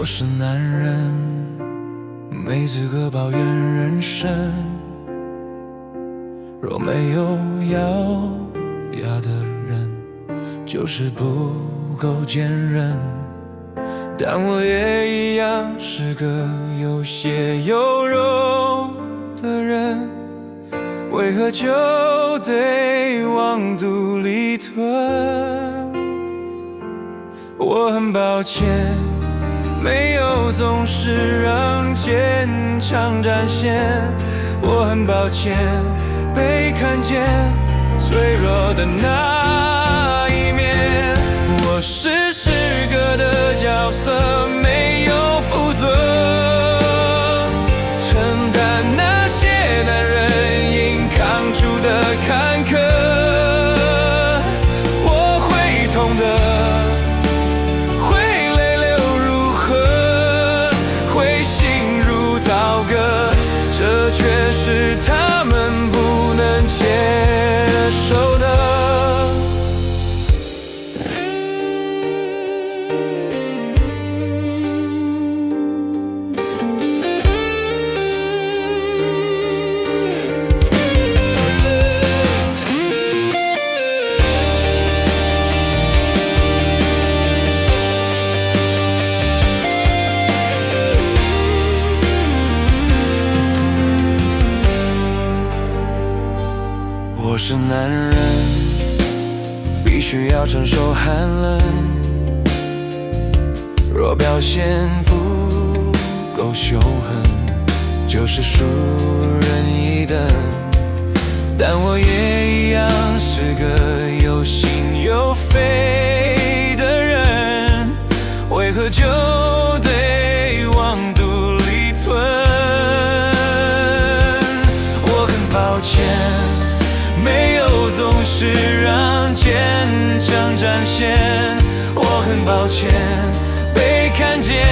是男人，没资格抱怨人生。若没有咬牙的人，就是不够坚韧。但我也一样是个有血有肉的人，为何就得往肚里吞？我很抱歉，没有总是让坚强展现。我很抱歉，被看见脆弱的那一面。我是诗歌的角色，没有负责承担那些男人应扛住的坎坷。我会痛的，会泪流如河，会心如刀割，这却是他们不能接受的。我是男人，必须要承受寒冷。若表现不够凶狠，就是输人一等。但我也一样是个有心有肺的人，为何就得往肚里吞？我很抱歉，没有总是让坚强展现。我很抱歉，被看见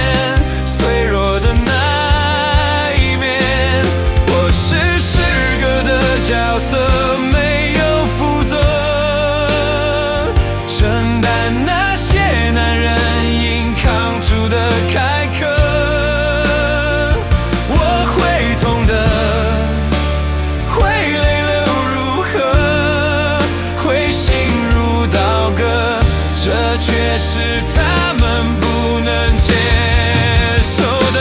脆弱的那一面。我是诗歌的角色，没有负责承担那些男人应扛住的坎坷。我会痛的，会泪流如河，会心如刀割，这却是他们不能接受的。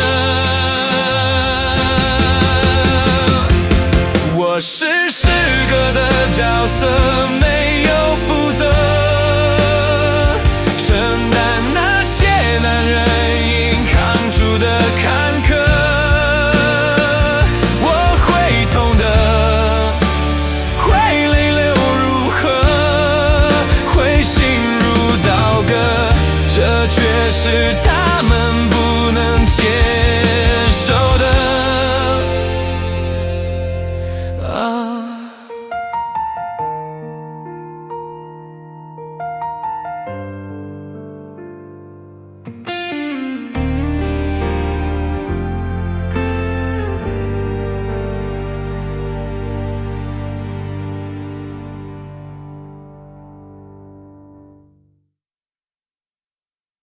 我是诗歌的角色，没有负责承担那些男人应扛住的坎坷。我会痛的，会泪流如河，会心如刀割，这却是他